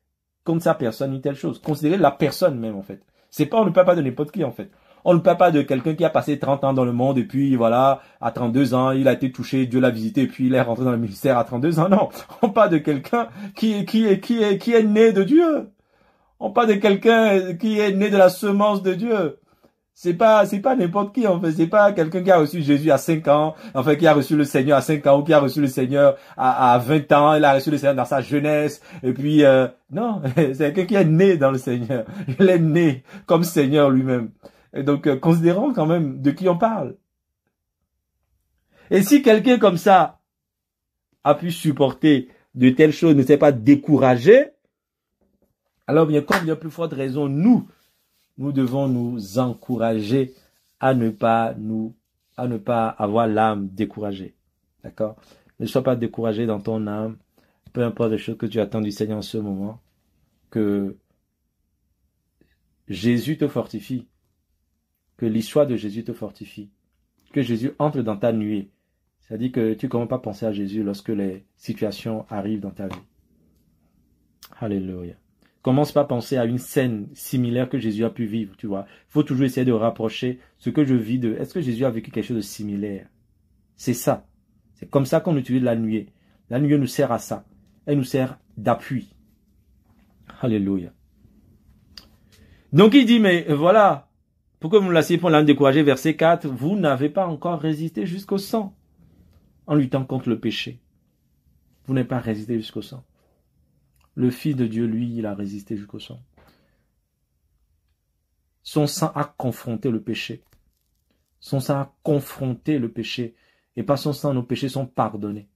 contre sa personne une telle chose. Considérer la personne même en fait. C'est pas, on ne parle pas de n'importe qui en fait. On ne parle pas de quelqu'un qui a passé 30 ans dans le monde et puis voilà, à 32 ans, il a été touché, Dieu l'a visité et puis il est rentré dans le ministère à 32 ans. Non, on parle de quelqu'un qui est né de Dieu. On parle de quelqu'un qui est né de la semence de Dieu. C'est pas n'importe qui, en fait. C'est pas quelqu'un qui a reçu Jésus à 5 ans, en fait, qui a reçu le Seigneur à 5 ans, ou qui a reçu le Seigneur à 20 ans, il a reçu le Seigneur dans sa jeunesse, et puis, non, c'est quelqu'un qui est né dans le Seigneur. Il est né comme Seigneur lui-même. Et donc, considérons quand même de qui on parle. Et si quelqu'un comme ça a pu supporter de telles choses, ne s'est pas découragé, alors bien, comme il y a plus forte raison, nous devons nous encourager à ne pas avoir l'âme découragée. D'accord? Ne sois pas découragé dans ton âme, peu importe les choses que tu attends du Seigneur en ce moment, que Jésus te fortifie, que l'histoire de Jésus te fortifie, que Jésus entre dans ta nuée. C'est-à-dire que tu ne commences pas à penser à Jésus lorsque les situations arrivent dans ta vie. Alléluia. Commence pas à penser à une scène similaire que Jésus a pu vivre, tu vois. Il faut toujours essayer de rapprocher ce que je vis de... Est-ce que Jésus a vécu quelque chose de similaire? C'est ça. C'est comme ça qu'on utilise la nuée. La nuée nous sert à ça. Elle nous sert d'appui. Alléluia. Donc il dit, mais voilà, pourquoi vous me laissez pour l'âme découragée, verset 4, vous n'avez pas encore résisté jusqu'au sang en luttant contre le péché. Vous n'avez pas résisté jusqu'au sang. Le Fils de Dieu, lui, il a résisté jusqu'au sang. Son sang a confronté le péché. Son sang a confronté le péché. Et par son sang, nos péchés sont pardonnés.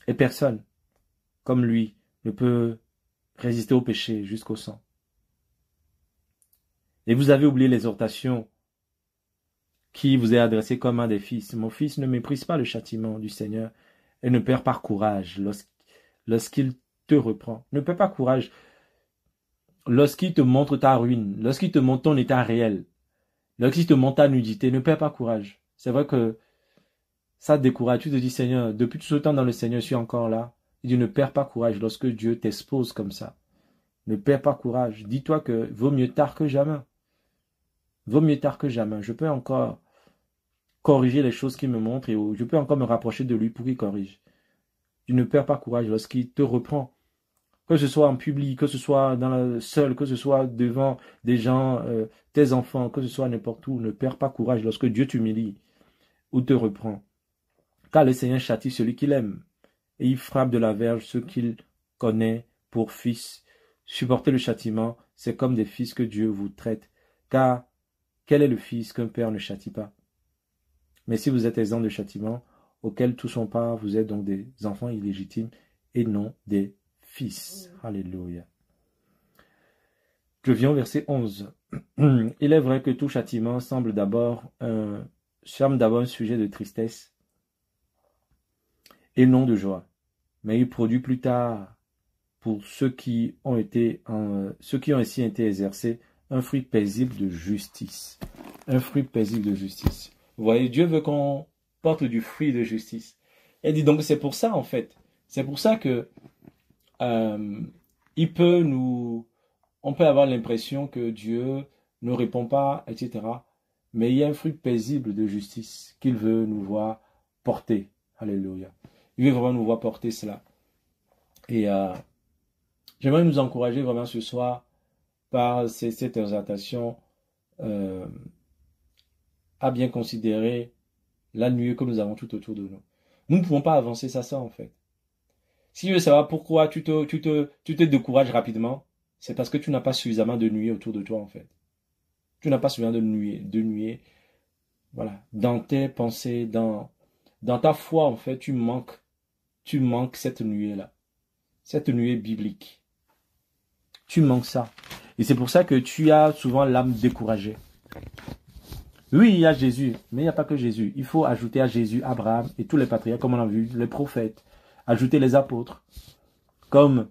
Et personne, comme lui, ne peut résister au péché jusqu'au sang. Et vous avez oublié l'exhortation qui vous est adressée comme un des fils. Mon fils, ne méprise pas le châtiment du Seigneur et ne perds pas courage lorsqu'il te reprend. Ne perds pas courage lorsqu'il te montre ta ruine, lorsqu'il te montre ton état réel, lorsqu'il te montre ta nudité. Ne perds pas courage. C'est vrai que ça te décourage. Tu te dis, Seigneur, depuis tout ce temps dans le Seigneur, je suis encore là. Il dit, ne perds pas courage lorsque Dieu t'expose comme ça. Ne perds pas courage. Dis-toi que vaut mieux tard que jamais. Vaut mieux tard que jamais. Je peux encore corriger les choses qu'il me montre et je peux encore me rapprocher de lui pour qu'il corrige. Tu ne perds pas courage lorsqu'il te reprend. Que ce soit en public, que ce soit seul, que ce soit devant des gens, tes enfants, que ce soit n'importe où. Ne perds pas courage lorsque Dieu t'humilie ou te reprend. Car le Seigneur châtie celui qu'il aime et il frappe de la verge ceux qu'il connaît pour fils. Supporter le châtiment, c'est comme des fils que Dieu vous traite. Car quel est le fils qu'un père ne châtie pas? Mais si vous êtes exempt de châtiment, auquel tous sont pas, vous êtes donc des enfants illégitimes et non des fils. Alléluia. Je viens au verset 11. Il est vrai que tout châtiment semble d'abord un sujet de tristesse et non de joie. Mais il produit plus tard, pour ceux qui ont ainsi été exercés, un fruit paisible de justice. Un fruit paisible de justice. Vous voyez, Dieu veut qu'on porte du fruit de justice. Et dit donc, c'est pour ça, en fait. C'est pour ça que on peut avoir l'impression que Dieu ne répond pas, etc. Mais il y a un fruit paisible de justice qu'il veut nous voir porter. Alléluia. Il veut vraiment nous voir porter cela. Et j'aimerais nous encourager vraiment ce soir par cette exhortation à bien considérer la nuée que nous avons tout autour de nous. Nous ne pouvons pas avancer sans ça en fait. Si tu veux savoir pourquoi tu te décourages rapidement, c'est parce que tu n'as pas suffisamment de nuées autour de toi en fait. Tu n'as pas suffisamment de nuées. Voilà. Dans tes pensées, dans ta foi en fait, tu manques cette nuée-là. Cette nuée biblique. Tu manques ça. Et c'est pour ça que tu as souvent l'âme découragée. Oui, il y a Jésus, mais il n'y a pas que Jésus. Il faut ajouter à Jésus Abraham et tous les patriarches, comme on l'a vu, les prophètes. Ajouter les apôtres. Comme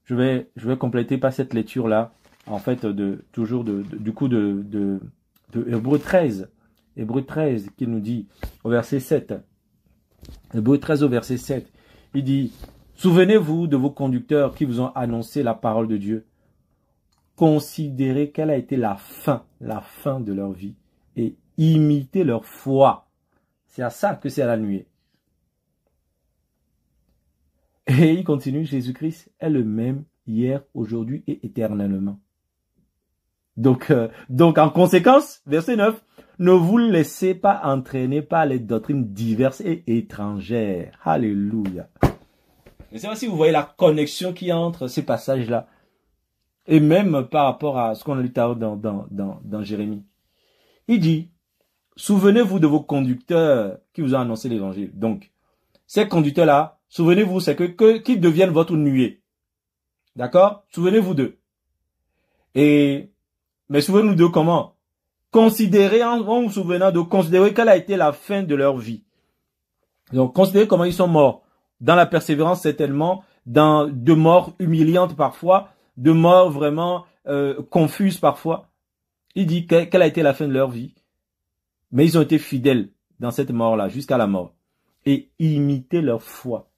je vais compléter par cette lecture-là, en fait, du coup de Hébreux 13. Hébreux 13 qui nous dit au verset 7. Hébreux 13 au verset 7. Il dit, souvenez-vous de vos conducteurs qui vous ont annoncé la parole de Dieu. Considérez quelle a été la fin de leur vie et imitez leur foi. C'est à ça que c'est à la nuée. Et il continue, Jésus-Christ est le même hier, aujourd'hui et éternellement. Donc en conséquence, verset 9, ne vous laissez pas entraîner par les doctrines diverses et étrangères. Alléluia. Je ne sais pas si vous voyez la connexion qu'il y a entre ces passages-là. Et même par rapport à ce qu'on a lu dans Jérémie. Il dit, souvenez-vous de vos conducteurs qui vous ont annoncé l'évangile. Donc, ces conducteurs-là, souvenez-vous, c'est qu'ils deviennent votre nuée. D'accord? Souvenez-vous d'eux. Mais souvenez-vous d'eux comment? Considérez, en vous souvenant de considérer quelle a été la fin de leur vie. Donc, considérez comment ils sont morts. Dans la persévérance, certainement, de morts humiliantes parfois, de morts vraiment confuses parfois. Il dit quelle a été la fin de leur vie. Mais ils ont été fidèles dans cette mort-là, jusqu'à la mort. Et imitez leur foi.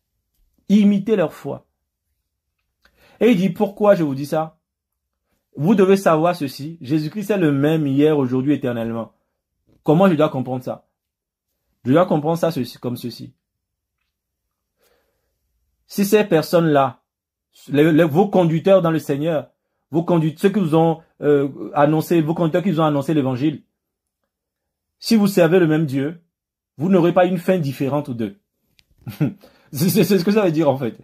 Imitez leur foi. Et il dit, pourquoi je vous dis ça? Vous devez savoir ceci. Jésus-Christ est le même hier, aujourd'hui, éternellement. Comment je dois comprendre ça? Je dois comprendre ça comme ceci. Si ces personnes-là, vos conducteurs dans le Seigneur, ceux qui vous ont annoncé, vos conducteurs qui vous ont annoncé l'évangile, si vous servez le même Dieu, vous n'aurez pas une fin différente d'eux. C'est ce que ça veut dire en fait.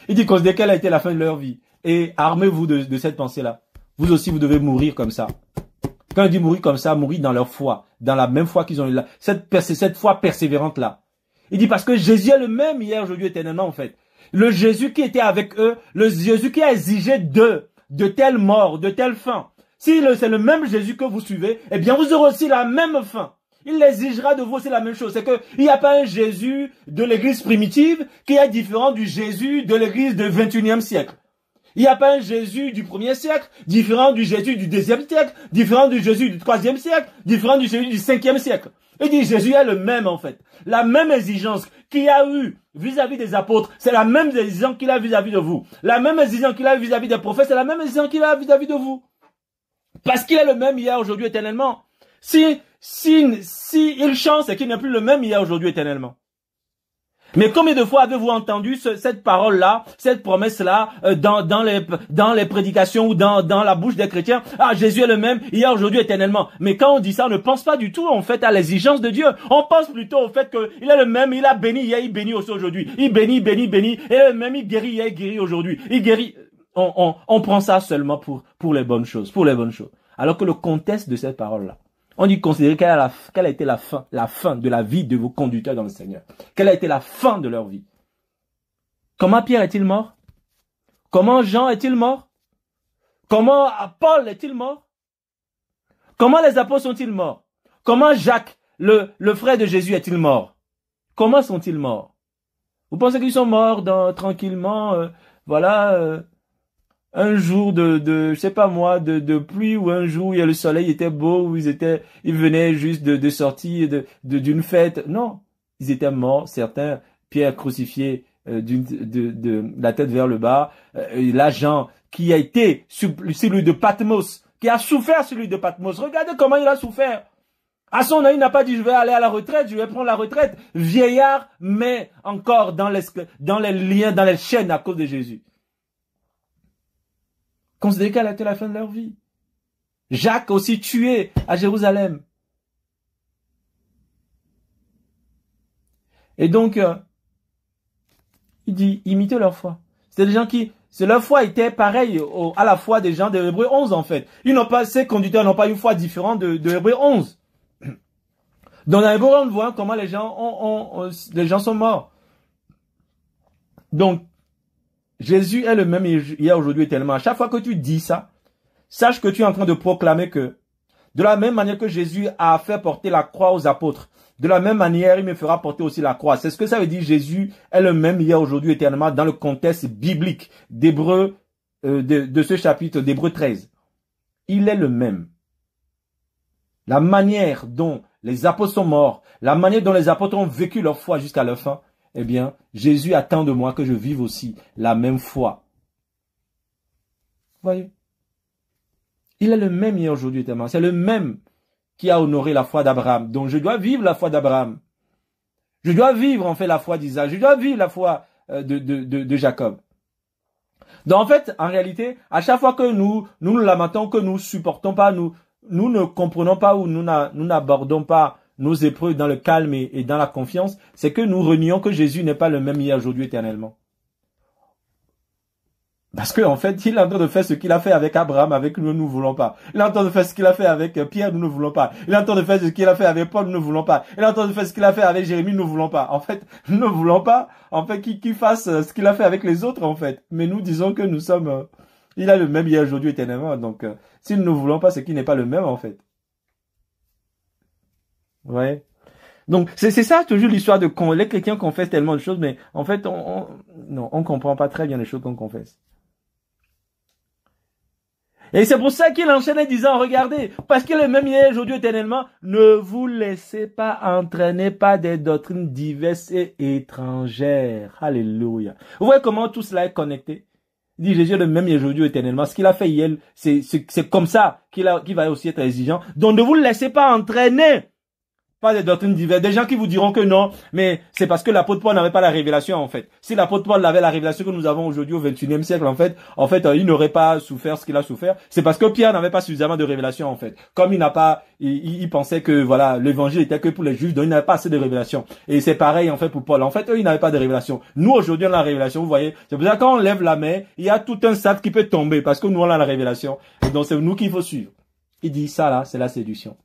Il dit considérez quelle a été la fin de leur vie et armez-vous de cette pensée-là. Vous aussi, vous devez mourir comme ça. Quand il dit mourir comme ça, mourir dans leur foi, dans la même foi qu'ils ont eu là, cette foi persévérante-là. Il dit parce que Jésus est le même hier, aujourd'hui, éternellement en fait. Le Jésus qui était avec eux, le Jésus qui a exigé d'eux de telle mort, de telle fin. Si c'est le même Jésus que vous suivez, eh bien vous aurez aussi la même fin. Il exigera de vous aussi la même chose. C'est qu'il n'y a pas un Jésus de l'église primitive qui est différent du Jésus de l'église du 21e siècle. Il n'y a pas un Jésus du 1er siècle, différent du Jésus du 2e siècle, différent du Jésus du 3e siècle, différent du Jésus du 5e siècle. Il dit Jésus est le même en fait. La même exigence qu'il a eu vis-à-vis des apôtres, c'est la même exigence qu'il a vis-à-vis de vous. La même exigence qu'il a vis-à-vis des prophètes, c'est la même exigence qu'il a vis-à-vis de vous. Parce qu'il est le même hier, aujourd'hui, éternellement. Si il change, c'est qu'il n'est plus le même hier, aujourd'hui, éternellement. Mais combien de fois avez-vous entendu cette parole-là, cette promesse-là, dans les prédications ou dans la bouche des chrétiens? Ah, Jésus est le même, hier, aujourd'hui, éternellement. Mais quand on dit ça, on ne pense pas du tout, en fait, à l'exigence de Dieu. On pense plutôt au fait qu'il est le même, il a béni hier, il bénit aussi aujourd'hui. Il bénit, bénit. Et le même, il guérit hier, il guérit aujourd'hui. Il guérit. On prend ça seulement pour les bonnes choses, Alors que le contexte de cette parole-là, on dit considérer quelle a été la fin de la vie de vos conducteurs dans le Seigneur. Quelle a été la fin de leur vie. Comment Pierre est-il mort? Comment Jean est-il mort? Comment Paul est-il mort? Comment les apôtres sont-ils morts? Comment Jacques, le frère de Jésus, est-il mort? Comment sont-ils morts? Vous pensez qu'ils sont morts tranquillement, un jour je sais pas moi, de pluie, ou un jour où le soleil était beau, où ils venaient juste de sortir d'une fête? Non. Ils étaient morts, certains, Pierre crucifié, de la tête vers le bas, là Jean, qui a été celui de Patmos, qui a souffert celui de Patmos. Regardez comment il a souffert. À son âge, il n'a pas dit je vais aller à la retraite, je vais prendre la retraite. Vieillard, mais encore dans les liens, dans les chaînes à cause de Jésus. Considérez quelle a été la fin de leur vie. Jacques aussi tué à Jérusalem. Et donc, il dit, imitez leur foi. C'est des gens leur foi était pareille à la foi des gens de Hébreux 11 en fait. Ces conducteurs n'ont pas une foi différente de Hébreux 11. Dans Hébreux 11, on voit comment les gens sont morts. Donc, Jésus est le même hier, aujourd'hui, éternellement. À chaque fois que tu dis ça, sache que tu es en train de proclamer que, de la même manière que Jésus a fait porter la croix aux apôtres, de la même manière, il me fera porter aussi la croix. C'est ce que ça veut dire. Jésus est le même hier, aujourd'hui, éternellement, dans le contexte biblique d'Hébreux, de ce chapitre d'Hébreux 13. Il est le même. La manière dont les apôtres sont morts, la manière dont les apôtres ont vécu leur foi jusqu'à leur fin, eh bien, Jésus attend de moi que je vive aussi la même foi. Voyez? Il est le même hier, aujourd'hui, éternellement. C'est le même qui a honoré la foi d'Abraham. Donc, je dois vivre la foi d'Abraham. Je dois vivre, en fait, la foi d'Isaac. Je dois vivre la foi de Jacob. Donc, en fait, en réalité, à chaque fois que nous lamentons, que nous supportons pas, nous ne comprenons pas ou nous n'abordons pas nos épreuves dans le calme et dans la confiance, c'est que nous renions que Jésus n'est pas le même hier, aujourd'hui, éternellement. Parce qu'en fait, il est en train de faire ce qu'il a fait avec Abraham, avec nous ne voulons pas. Il est en train de faire ce qu'il a fait avec Pierre, nous ne voulons pas. Il est en train de faire ce qu'il a fait avec Paul, nous ne voulons pas. Il est en train de faire ce qu'il a fait avec Jérémie, nous ne voulons pas. En fait, nous ne voulons pas, en fait, qu'il fasse ce qu'il a fait avec les autres, en fait. Mais nous disons que nous sommes, il a le même hier, aujourd'hui, éternellement. Donc, si nous ne voulons pas, c'est qu'il n'est pas le même, en fait. Ouais. Donc, c'est ça, toujours l'histoire de les chrétiens confessent tellement de choses, mais en fait, on comprend pas très bien les choses qu'on confesse. Et c'est pour ça qu'il enchaîne en disant, regardez, parce qu'il est même hier, aujourd'hui, éternellement, ne vous laissez pas entraîner par des doctrines diverses et étrangères. Alléluia. Vous voyez comment tout cela est connecté? Il dit Jésus est le même aujourd'hui, éternellement. Ce qu'il a fait hier, c'est comme ça qu'il va aussi être exigeant. Donc, ne vous laissez pas entraîner pas des doctrines diverses. Des gens qui vous diront que non, mais c'est parce que l'apôtre Paul n'avait pas la révélation, en fait. Si l'apôtre Paul avait la révélation que nous avons aujourd'hui au 21e siècle, en fait, il n'aurait pas souffert ce qu'il a souffert. C'est parce que Pierre n'avait pas suffisamment de révélation, en fait. Comme il pensait que, voilà, l'évangile était que pour les juifs, donc il n'avait pas assez de révélation. Et c'est pareil, en fait, pour Paul. En fait, eux, ils n'avaient pas de révélation. Nous, aujourd'hui, on a la révélation, vous voyez. C'est pour ça que quand on lève la main, il y a tout un sac qui peut tomber, parce que nous, on a la révélation. Et donc, c'est nous qu'il faut suivre. Il dit, ça, là, c'est la séduction.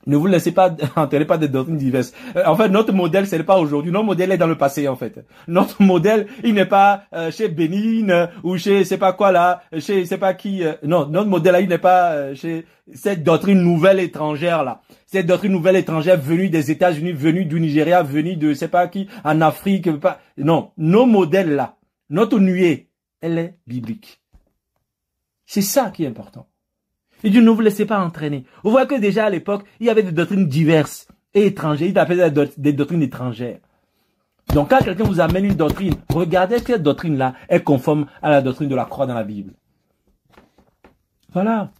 Ne vous laissez pas entraîner par des doctrines diverses. En fait, notre modèle, ce n'est pas aujourd'hui. Notre modèle est dans le passé, en fait. Notre modèle, il n'est pas chez Bénin ou chez c'est pas quoi là, chez c'est pas qui. Non, notre modèle, là, il n'est pas chez cette doctrine nouvelle étrangère là. Cette doctrine nouvelle étrangère venue des États-Unis, venue du Nigeria, venue de c'est pas qui en Afrique. Pas. Non, nos modèles là, notre nuée, elle est biblique. C'est ça qui est important. Il dit, ne vous laissez pas entraîner. Vous voyez que déjà à l'époque, il y avait des doctrines diverses et étrangères. Il appelait des doctrines étrangères. Donc quand quelqu'un vous amène une doctrine, regardez que cette doctrine-là est conforme à la doctrine de la croix dans la Bible. Voilà.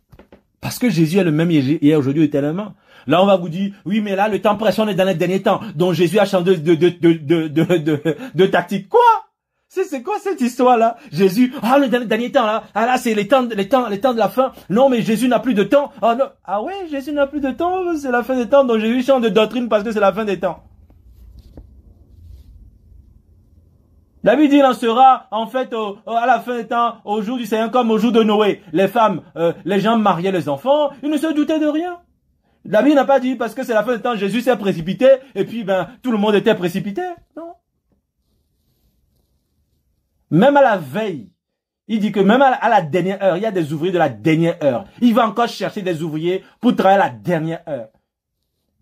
Parce que Jésus est le même hier, aujourd'hui, éternellement. Là, on va vous dire, oui, mais là, le temps presse, on est dans les derniers temps. Donc Jésus a changé de tactique. Quoi? C'est quoi cette histoire-là? Jésus, le dernier temps, là, là, c'est les temps de la fin. Non, mais Jésus n'a plus de temps. Ah non, ah ouais, Jésus n'a plus de temps, c'est la fin des temps, donc Jésus change de doctrine parce que c'est la fin des temps. La Bible dit, il en sera, en fait, à la fin des temps, au jour du Seigneur, comme au jour de Noé. Les femmes, les gens mariaient les enfants, ils ne se doutaient de rien. La Bible n'a pas dit, parce que c'est la fin des temps, Jésus s'est précipité, et puis, tout le monde était précipité. Non. Même à la veille, il dit que même à la dernière heure, il y a des ouvriers de la dernière heure. Il va encore chercher des ouvriers pour travailler à la dernière heure.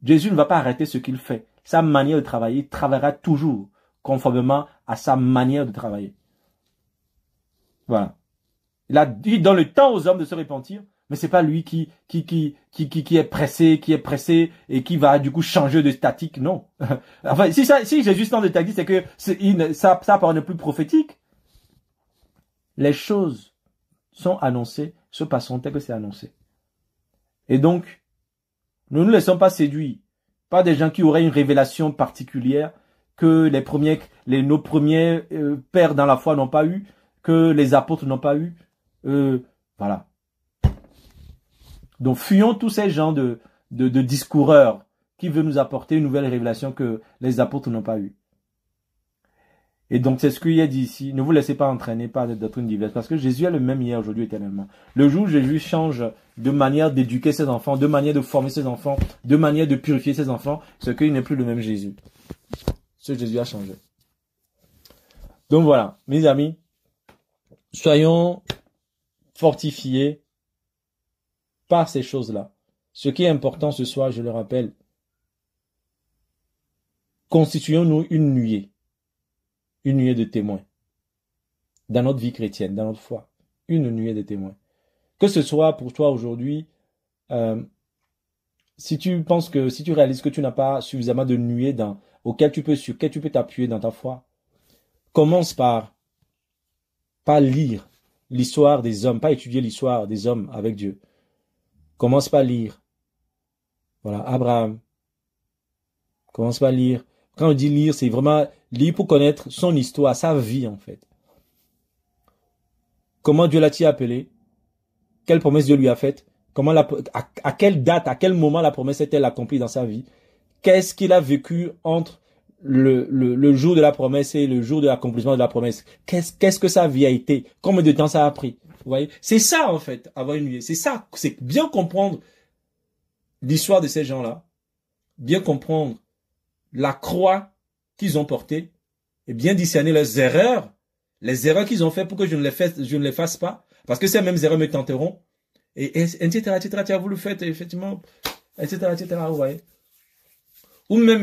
Jésus ne va pas arrêter ce qu'il fait. Sa manière de travailler, il travaillera toujours conformément à sa manière de travailler. Voilà. Il donne le temps aux hommes de se repentir, mais c'est pas lui qui est pressé et qui va du coup changer de statique, non. Enfin, si Jésus change de statique, c'est que ça paraît plus prophétique. Les choses sont annoncées, se passeront tel que c'est annoncé. Et donc, ne nous laissons pas séduire par des gens qui auraient une révélation particulière que nos premiers pères dans la foi n'ont pas eu, que les apôtres n'ont pas eu. Voilà. Donc, fuyons tous ces gens de discoureurs qui veulent nous apporter une nouvelle révélation que les apôtres n'ont pas eu. Et donc, c'est ce qu'il y a dit ici. Ne vous laissez pas entraîner par des doctrines diverses. Parce que Jésus est le même hier, aujourd'hui, éternellement. Le jour où Jésus change de manière d'éduquer ses enfants, de manière de former ses enfants, de manière de purifier ses enfants, c'est qu'il n'est plus le même Jésus. Ce Jésus a changé. Donc voilà, mes amis, soyons fortifiés par ces choses-là. Ce qui est important ce soir, je le rappelle, constituons-nous une nuée de témoins dans notre vie chrétienne, dans notre foi, une nuée de témoins. Que ce soit pour toi aujourd'hui, si tu réalises que tu n'as pas suffisamment de nuées sur lequel tu peux t'appuyer dans ta foi, commence par lire l'histoire des hommes, pas étudier l'histoire des hommes avec Dieu. Commence par lire. Voilà, Abraham. Commence par lire. Quand on dit lire, c'est vraiment lire pour connaître son histoire, sa vie en fait. Comment Dieu l'a-t-il appelé? Quelle promesse Dieu lui a faite? À quelle date, à quel moment la promesse est-elle accomplie dans sa vie? Qu'est-ce qu'il a vécu entre le jour de la promesse et le jour de l'accomplissement de la promesse? Qu'est-ce que sa vie a été? Combien de temps ça a pris? Vous voyez? C'est ça en fait, avoir une vie. C'est ça, c'est bien comprendre l'histoire de ces gens-là, bien comprendre la croix qu'ils ont portée et bien discerner les erreurs qu'ils ont fait pour que je ne les fasse pas, parce que ces mêmes erreurs me tenteront, et etc., etc., tu as voulu faire, effectivement, etc., etc., vous voyez. Ou même